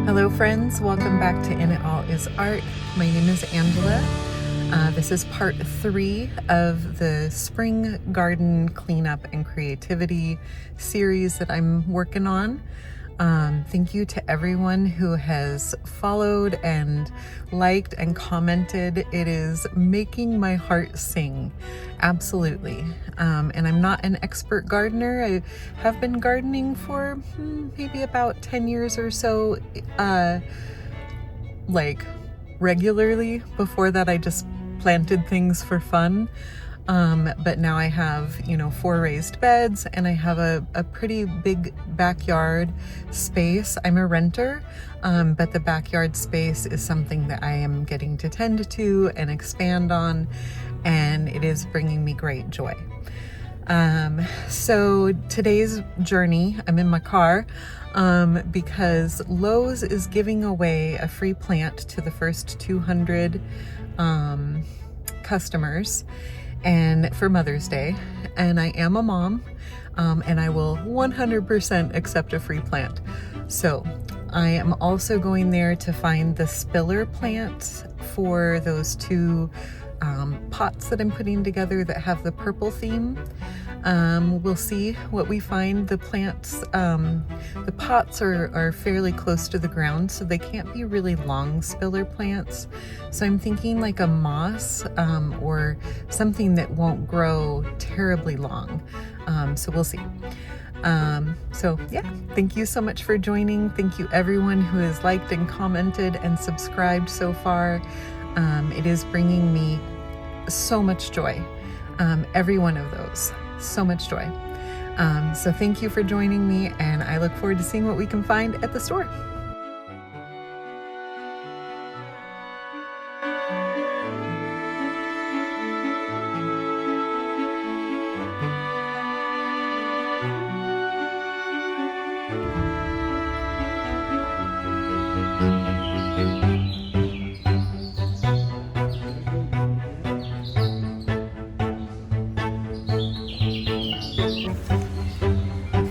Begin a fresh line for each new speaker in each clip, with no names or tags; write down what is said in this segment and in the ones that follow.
Hello friends, welcome back to In It All Is Art. My name is Angela. This is part 3 of the spring garden cleanup and creativity series that I'm working on. Thank you to everyone who has followed and liked and commented. It is making my heart sing, absolutely. And I'm not an expert gardener. I have been gardening for maybe about 10 years or so, like regularly. Before that, I just planted things for fun. But now I have, 4 raised beds and I have a pretty big backyard space. I'm a renter, but the backyard space is something that I am getting to tend to and expand on, and it is bringing me great joy. So today's journey, I'm in my car, because Lowe's is giving away a free plant to the first 200, customers, and for Mother's Day, and I am a mom, and I will 100% accept a free plant. So I am also going there to find the spiller plant for those 2 pots that I'm putting together that have the purple theme. We'll see what we find. The plants, the pots are fairly close to the ground, so they can't be really long spiller plants. So I'm thinking like a moss, or something that won't grow terribly long. So we'll see. So yeah, thank you so much for joining. Thank you everyone who has liked and commented and subscribed so far. It is bringing me so much joy. Every one of those. So much joy. So thank you for joining me, and I look forward to seeing what we can find at the store.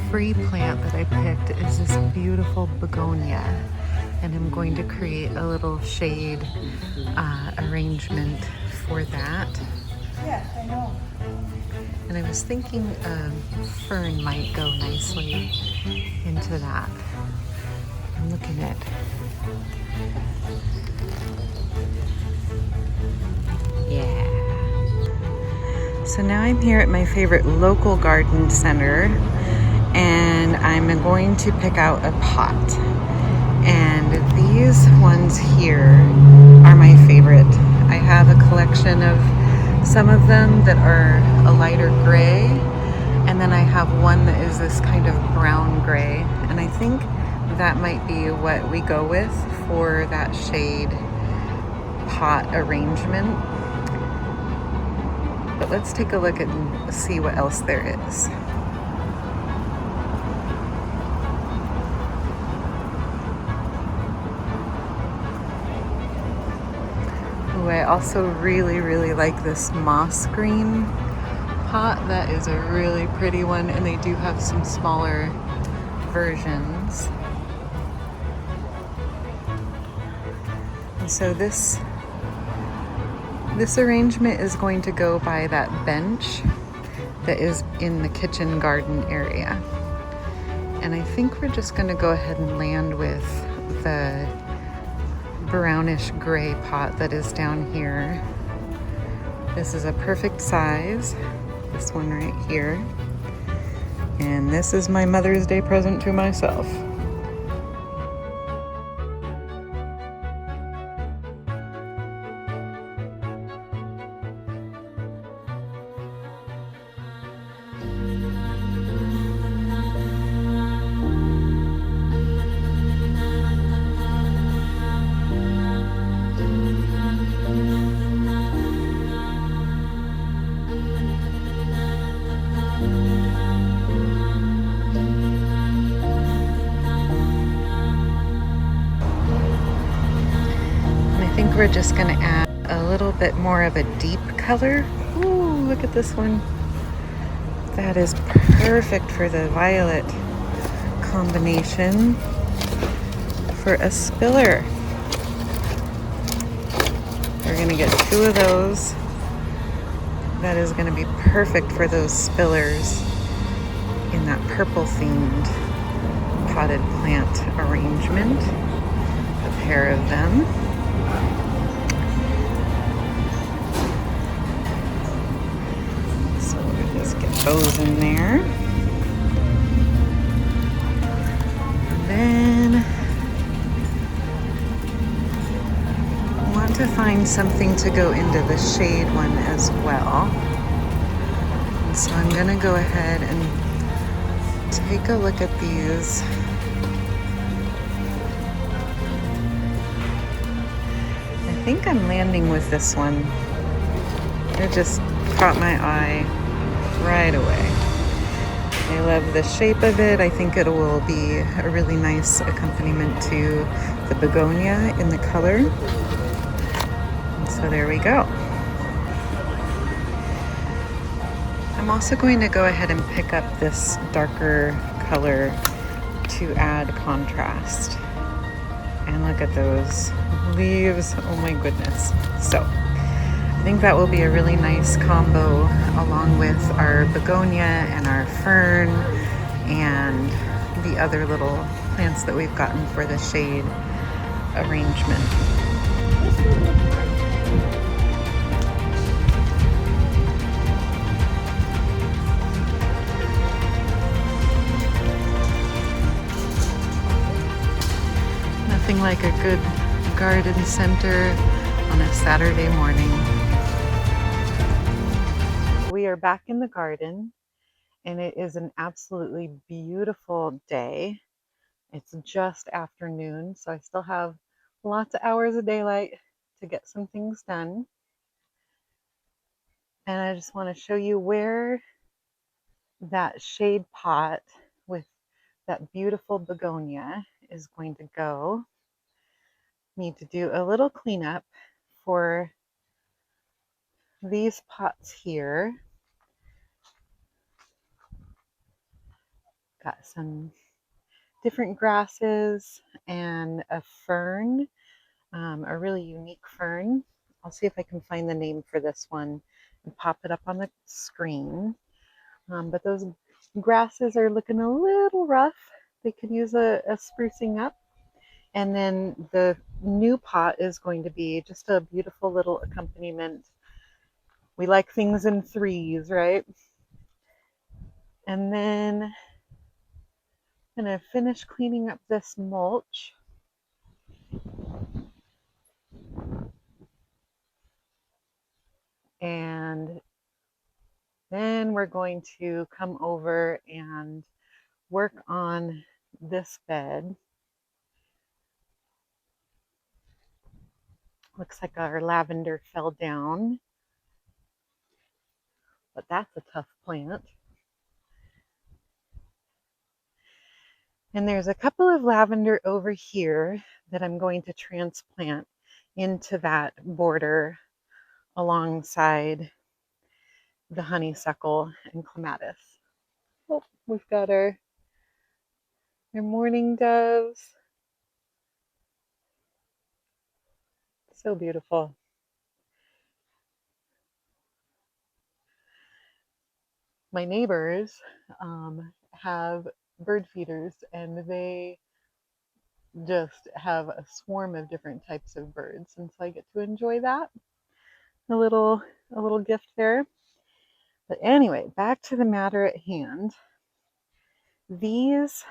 Free plant that I picked is this beautiful begonia, and I'm going to create a little shade arrangement for that.
Yeah, I know.
And I was thinking a fern might go nicely into that. I'm looking at So now I'm here at my favorite local garden center, and I'm going to pick out a pot. And these ones here are my favorite. I have a collection of some of them that are a lighter gray, and then I have one that is this kind of brown gray, and I think that might be what we go with for that shade pot arrangement. But let's take a look and see what else there is. Ooh, I also really like this moss green pot. That is a really pretty one, and they do have some smaller versions. And so this arrangement is going to go by that bench that is in the kitchen garden area. And I think we're just going to go ahead and land with the brownish gray pot that is down here. This is a perfect size, this one right here. And this is my Mother's Day present to myself. We're just going to add a little bit more of a deep color. Ooh, look at this one. That is perfect for the violet combination. for a spiller. We're gonna get 2 of those. That is gonna be perfect for those spillers in that purple themed potted plant arrangement. A pair of them. So we'll just get those in there. Then I want to find something to go into the shade one as well. And so I'm gonna go ahead and take a look at these. I think I'm landing with this one. It just caught my eye right away. I love the shape of it. I think it will be a really nice accompaniment to the begonia in the color. And so there we go. I'm also going to go ahead and pick up this darker color to add contrast. And look at those leaves. Oh my goodness. So I think that will be a really nice combo along with our begonia and our fern and the other little plants that we've gotten for the shade arrangement. Nothing like a good garden center on a Saturday morning. We are back in the garden and it is an absolutely beautiful day. It's just afternoon, so I still have lots of hours of daylight to get some things done. And I just want to show you where that shade pot with that beautiful begonia is going to go. Need to do a little cleanup for these pots here. Got some different grasses and a fern, a really unique fern. I'll see if I can find the name for this one and pop it up on the screen. But those grasses are looking a little rough. They could use a sprucing up. And then the new pot is going to be just a beautiful little accompaniment. We like things in threes, right? And then I'm going to finish cleaning up this mulch. And then we're going to come over and work on this bed. Looks like our lavender fell down, but that's a tough plant. And there's a couple of lavender over here that I'm going to transplant into that border alongside the honeysuckle and clematis. Oh, we've got our mourning doves. So beautiful. My neighbors have bird feeders and they just have a swarm of different types of birds, and so I get to enjoy that. A little gift there. But anyway, back to the matter at hand. These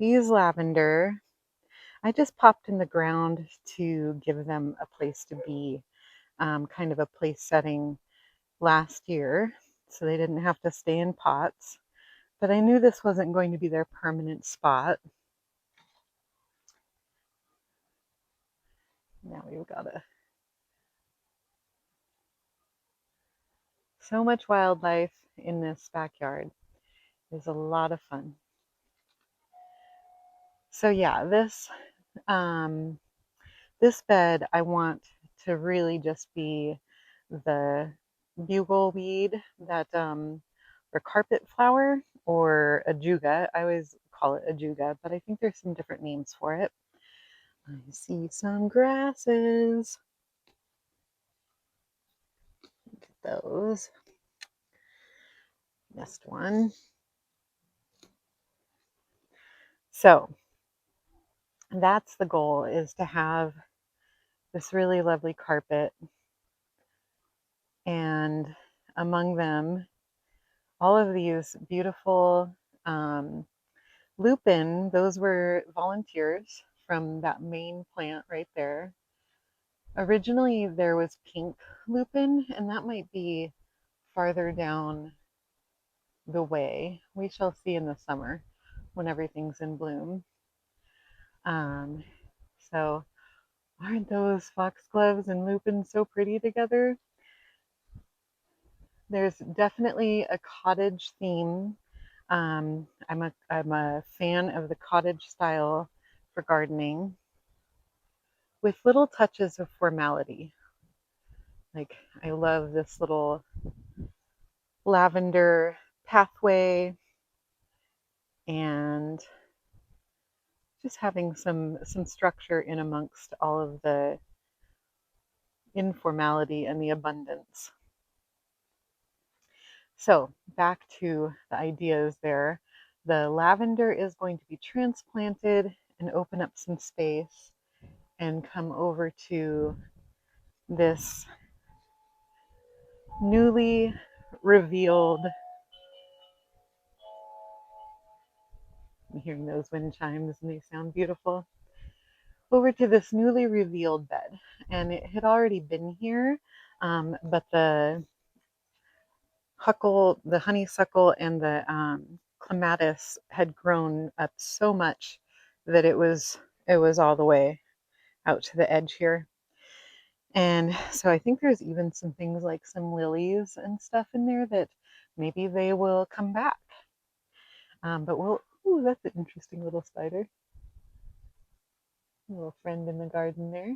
lavender, I just popped in the ground to give them a place to be, kind of a place setting last year, so they didn't have to stay in pots. But I knew this wasn't going to be their permanent spot. Now we've got so much wildlife in this backyard. It's a lot of fun. So yeah, this bed I want to really just be the bugleweed that or carpet flower or ajuga. I always call it ajuga, but I think there's some different names for it. I see some grasses. Look at those. Missed one. So that's the goal, is to have this really lovely carpet, and among them all of these beautiful lupin. Those were volunteers from that main plant right there. Originally there was pink lupin, and that might be farther down the way. We shall see in the summer when everything's in bloom. So aren't those foxgloves and lupin so pretty together? There's definitely a cottage theme. I'm a fan of the cottage style for gardening, with little touches of formality. Like, I love this little lavender pathway, and just having some structure in amongst all of the informality and the abundance. So back to the ideas there. The lavender is going to be transplanted and open up some space and come over to this newly revealed, I'm hearing those wind chimes and they sound beautiful, over to this newly revealed bed. And it had already been here, but the honeysuckle and the clematis had grown up so much that it was all the way out to the edge here. And so I think there's even some things like some lilies and stuff in there that maybe they will come back. But ooh, that's an interesting little spider. A little friend in the garden there.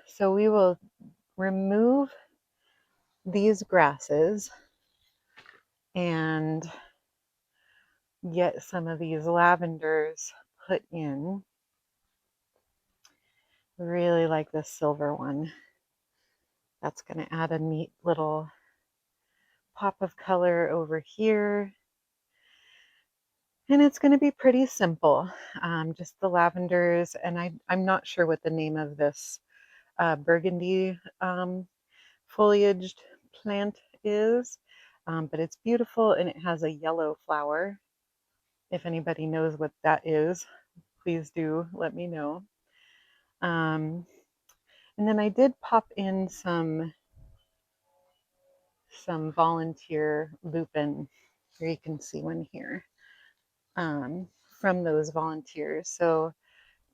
So we will remove these grasses and get some of these lavenders put in. Really like this silver one. That's going to add a neat little pop of color over here. And it's going to be pretty simple, just the lavenders. And I'm not sure what the name of this burgundy foliaged plant is, but it's beautiful and it has a yellow flower. If anybody knows what that is, please do let me know. And then I did pop in some volunteer lupin. Here you can see one here, from those volunteers. So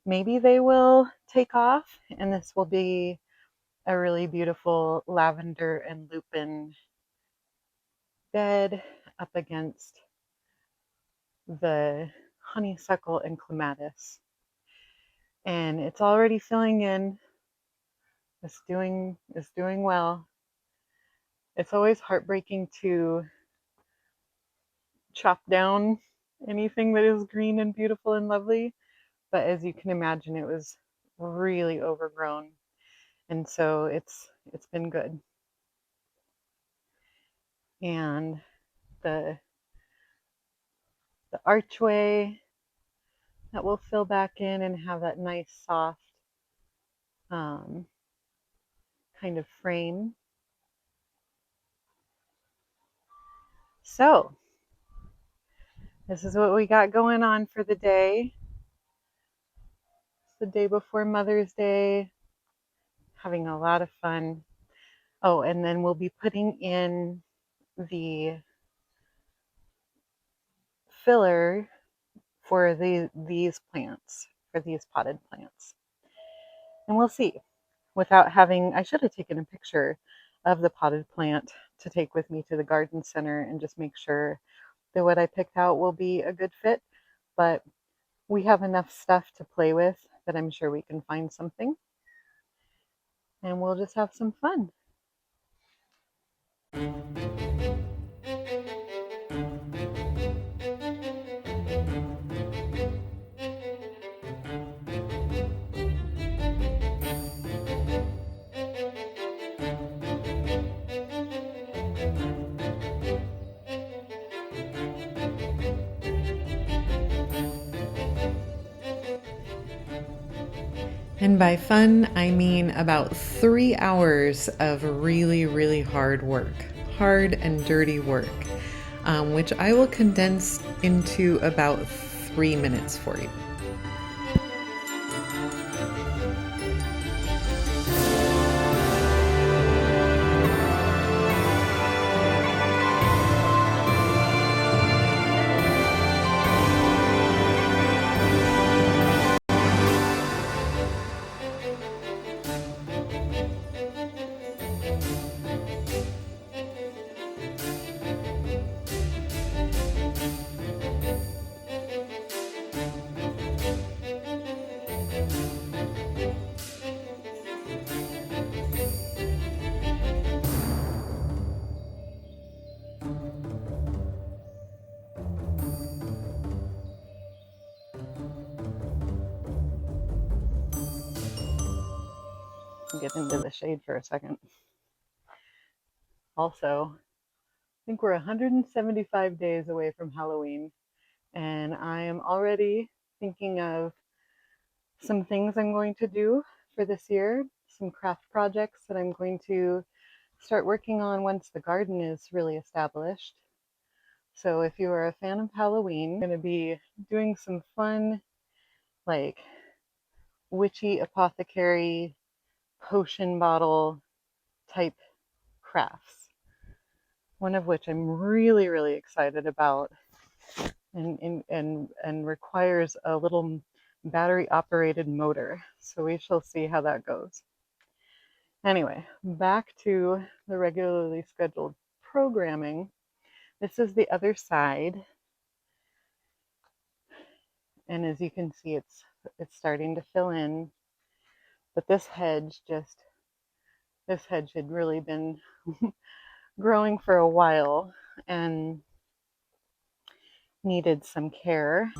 maybe they will take off, and this will be a really beautiful lavender and lupin bed up against the honeysuckle and clematis. And it's already filling in. It's doing well. It's always heartbreaking to chop down anything that is green and beautiful and lovely, but as you can imagine, it was really overgrown, and so it's been good. And the archway that will fill back in and have that nice soft kind of frame. So this is what we got going on for the day. It's the day before Mother's Day. Having a lot of fun. Oh, and then we'll be putting in the filler for these plants, for these potted plants. And we'll see. Without having, I should have taken a picture of the potted plant to take with me to the garden center and just make sure that what I picked out will be a good fit. But we have enough stuff to play with that I'm sure we can find something. And we'll just have some fun. And by fun, I mean about 3 hours of really, really hard work, hard and dirty work, which I will condense into about 3 minutes for you. Get into the shade for a second. Also, I think we're 175 days away from Halloween, and I am already thinking of some things I'm going to do for this year, some craft projects that I'm going to start working on once the garden is really established. So if you are a fan of Halloween, I'm going to be doing some fun, like witchy apothecary potion bottle type crafts. One of which I'm really, really excited about and requires a little battery operated motor. So we shall see how that goes. Anyway, back to the regularly scheduled programming. This is the other side. And as you can see, it's starting to fill in. But this hedge had really been growing for a while and needed some care.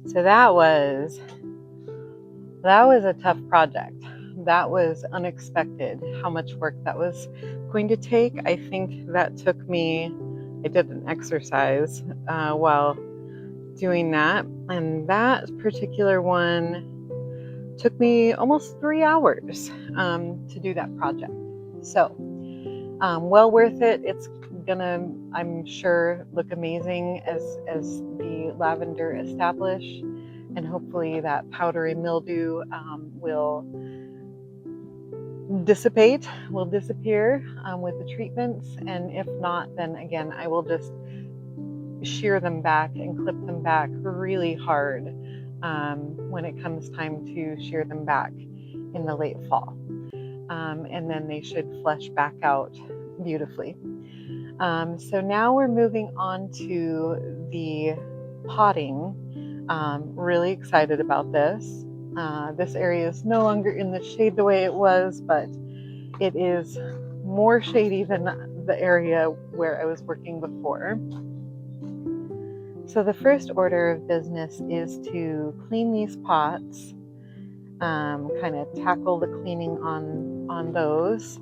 So that was a tough project. That was unexpected how much work that was going to take. I think that took me, I did an exercise while doing that, and that particular one took me almost 3 hours to do that project. So well worth it. It's gonna, I'm sure, look amazing as the lavender establish, and hopefully that powdery mildew will dissipate, will disappear with the treatments. And if not, then again, I will just shear them back and clip them back really hard when it comes time to shear them back in the late fall. And then they should flesh back out beautifully. So now we're moving on to the potting. Really excited about this. This area is no longer in the shade the way it was, but it is more shady than the area where I was working before. So the first order of business is to clean these pots, kind of tackle the cleaning on those.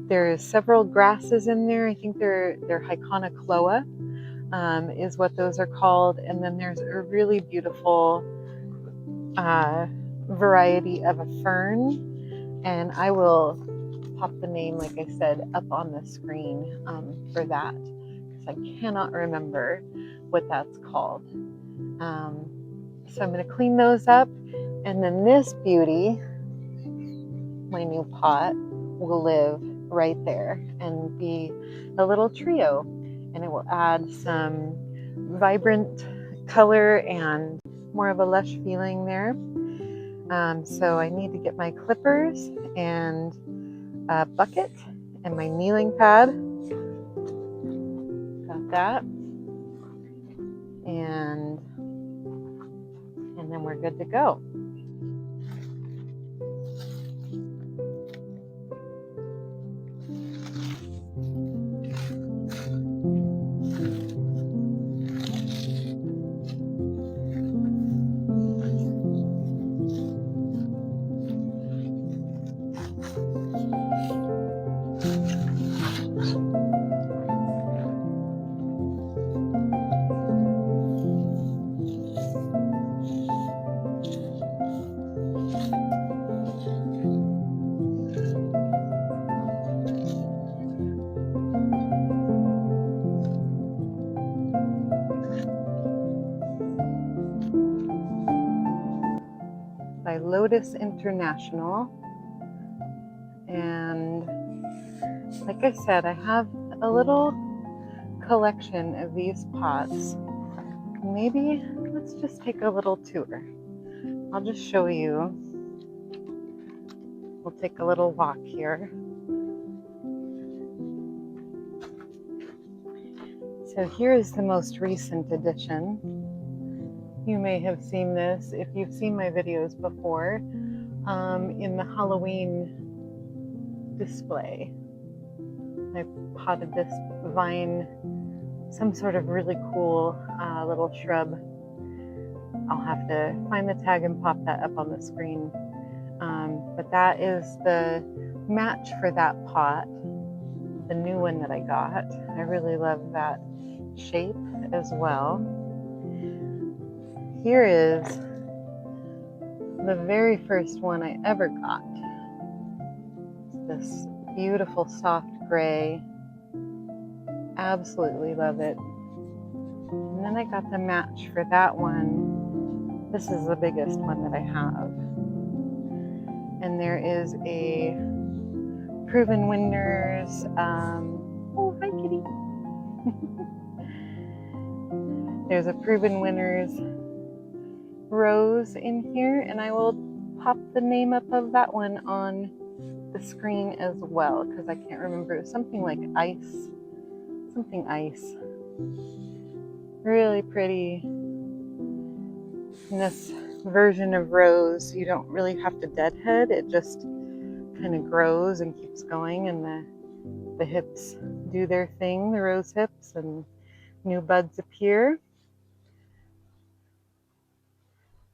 There's several grasses in there. I think they're Hidcote, is what those are called. And then there's a really beautiful variety of a fern. And I will pop the name, like I said, up on the screen for that, because I cannot remember what that's called. So I'm going to clean those up. And then this beauty, my new pot, will live right there and be a little trio, and it will add some vibrant color and more of a lush feeling there. So I need to get my clippers and a bucket and my kneeling pad. Got that. And then we're good to go. By Lotus International. And like I said, I have a little collection of these pots. Maybe let's just take a little tour. I'll just show you. We'll take a little walk here. So here is the most recent edition. You may have seen this if you've seen my videos before, in the Halloween display. I potted this vine, some sort of really cool little shrub. I'll have to find the tag and pop that up on the screen. But that is the match for that pot, the new one that I got. I really love that shape as well. Here is the very first one I ever got. This beautiful soft gray. Absolutely love it. And then I got the match for that one. This is the biggest one that I have. And there is a Proven Winners. Oh, hi, kitty. There's a Proven Winners rose in here, and I will pop the name up of that one on the screen as well, because I can't remember. It was something like ice. Something ice. Really pretty. In this version of rose, you don't really have to deadhead. It just kind of grows and keeps going, and the hips do their thing, the rose hips, and new buds appear.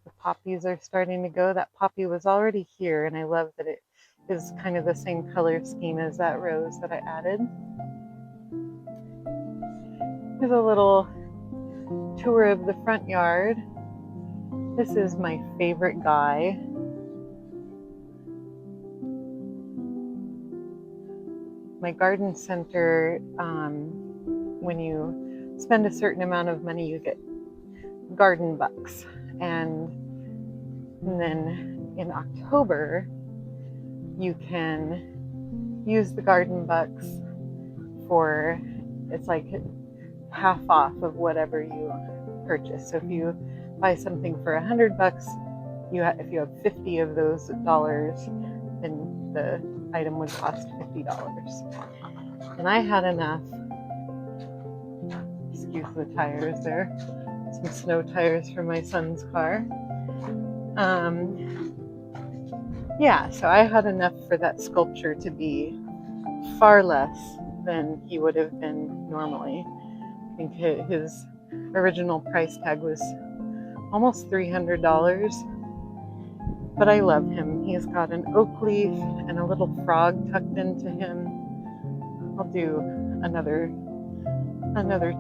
The poppies are starting to go. That poppy was already here, and I love that it is kind of the same color scheme as that rose that I added. Here's a little tour of the front yard. This is my favorite guy. My garden center, when you spend a certain amount of money, you get garden bucks. And then in October, you can use the garden bucks for, it's like half off of whatever you purchase. So if you buy something for $100, if you have 50 of those dollars, then the item would cost $50. And I had enough, excuse the tires there, some snow tires for my son's car. Yeah, so I had enough for that sculpture to be far less than he would have been normally. I think his original price tag was almost $300, but I love him. He's got an oak leaf and a little frog tucked into him. I'll do another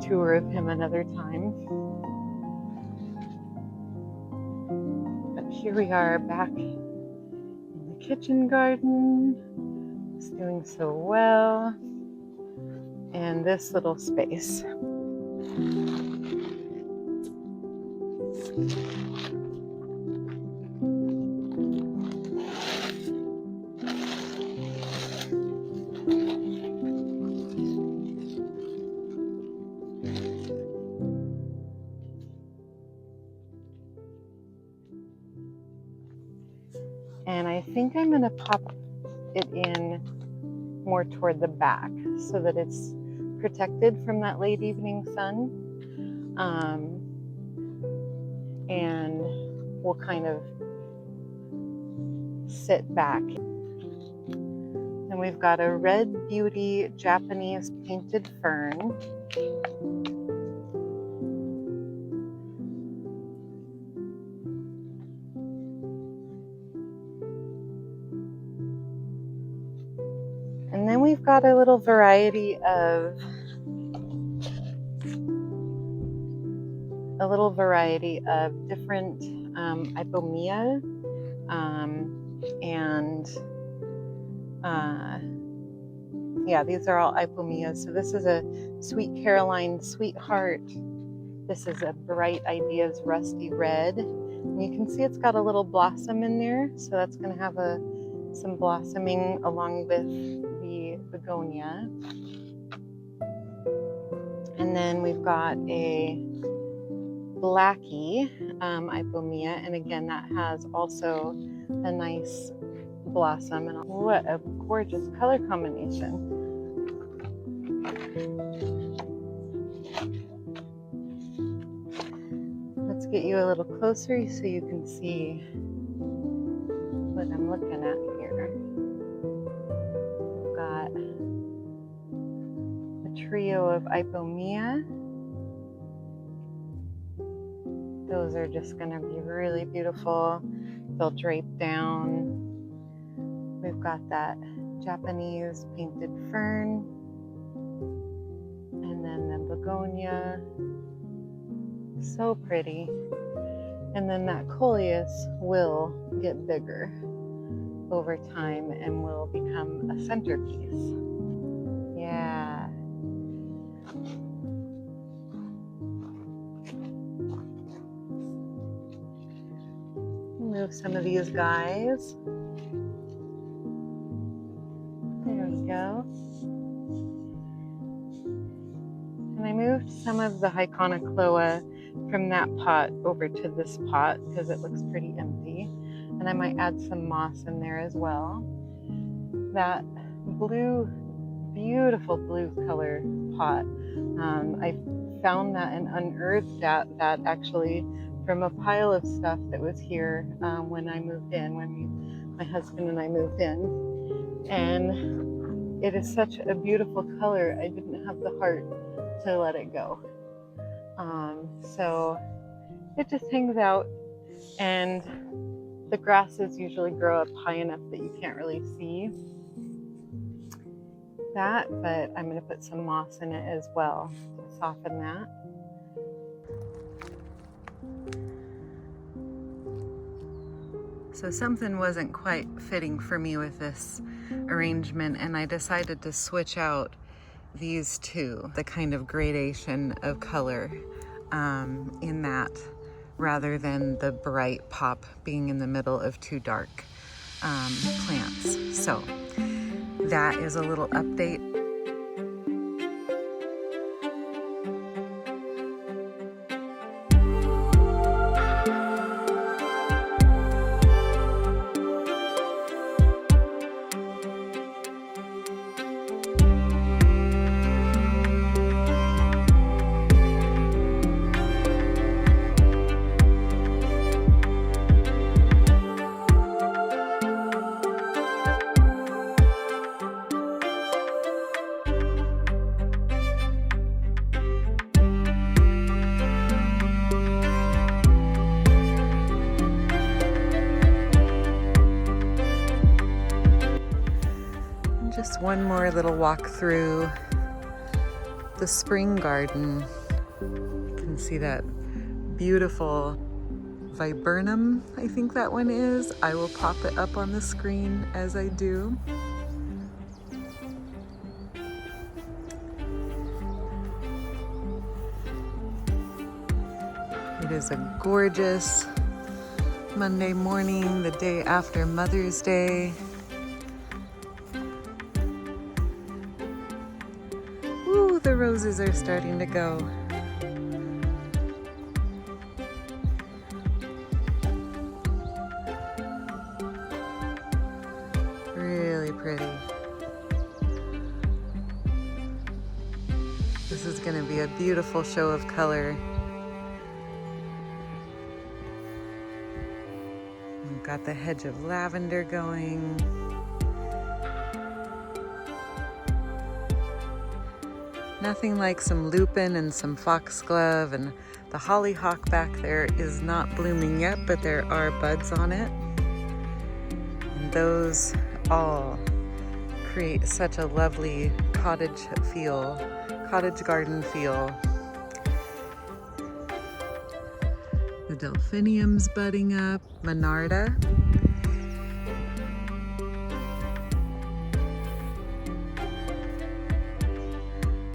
tour of him another time. But here we are back in the kitchen garden. It's doing so well. And this little space. And I think I'm going to pop it in more toward the back so that it's protected from that late evening sun. And we'll kind of sit back. And we've got a Red Beauty Japanese painted fern. And then we've got a little variety of different ipomea, yeah, these are all ipomeas. So this is a Sweet Caroline Sweetheart. This is a Bright Ideas Rusty Red. And you can see it's got a little blossom in there, so that's going to have some blossoming along with the begonia. And then we've got a Blackie ipomea, and again that has also a nice blossom, and what a gorgeous color combination. Let's get you a little closer so you can see what I'm looking at here. We've got a trio of ipomea. Those are just going to be really beautiful. They'll drape down. We've got that Japanese painted fern. And then the begonia. So pretty. And then that coleus will get bigger over time and will become a centerpiece. Yeah. Move some of these guys. There we go. And I moved some of the Hidcote from that pot over to this pot because it looks pretty empty. And I might add some moss in there as well. That blue, beautiful blue color pot, I found that and unearthed that actually from a pile of stuff that was here when I moved in, when my husband and I moved in. And it is such a beautiful color, I didn't have the heart to let it go. So it just hangs out, and the grasses usually grow up high enough that you can't really see that, but I'm going to put some moss in it as well to soften that. So something wasn't quite fitting for me with this arrangement, and I decided to switch out these two, the kind of gradation of color in that, rather than the bright pop being in the middle of two dark plants. So that is a little update. one more little walk through the spring garden. You can see that beautiful viburnum, I think that one is. I will pop it up on the screen as I do. It is a gorgeous Monday morning, the day after Mother's Day. Ooh, the roses are starting to go. Really pretty. This is going to be a beautiful show of color. We've got the hedge of lavender going. Nothing like some lupin and some foxglove, and the hollyhock back there is not blooming yet, but there are buds on it. And those all create such a lovely cottage garden feel. The delphinium's budding up, monarda.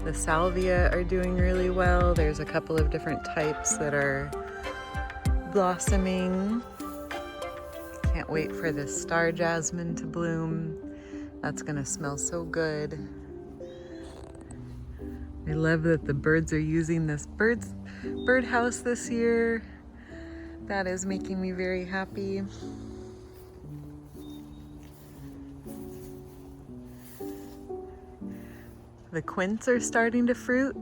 The salvia are doing really well. There's a couple of different types that are blossoming. Can't wait for this star jasmine to bloom. That's gonna smell so good. I love that the birds are using this birdhouse this year. That is making me very happy. The quince are starting to fruit.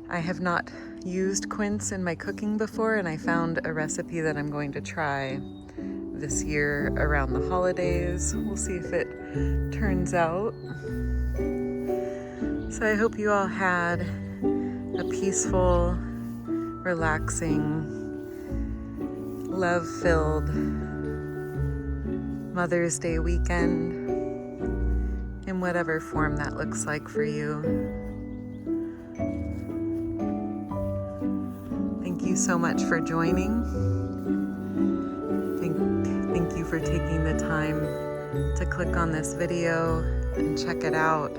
I have not used quince in my cooking before, and I found a recipe that I'm going to try this year around the holidays. We'll see if it turns out. So I hope you all had a peaceful, relaxing, love-filled Mother's Day weekend, in whatever form that looks like for you. Thank you so much for joining. Thank you for taking the time to click on this video and check it out.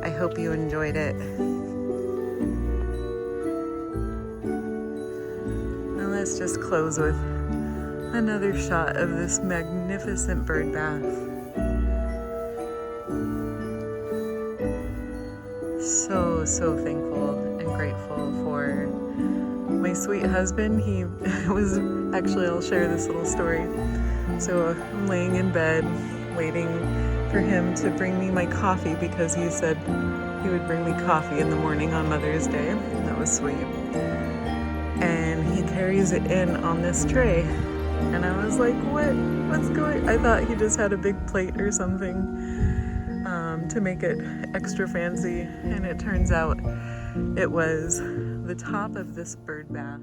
I hope you enjoyed it. Now let's just close with another shot of this magnificent bird bath. So thankful and grateful for my sweet husband. He was, actually I'll share this little story. So I'm laying in bed waiting for him to bring me my coffee, because he said he would bring me coffee in the morning on Mother's Day. That was sweet. And he carries it in on this tray. And I was like, what's going on? I thought he just had a big plate or something to make it extra fancy. And it turns out it was the top of this bird bath.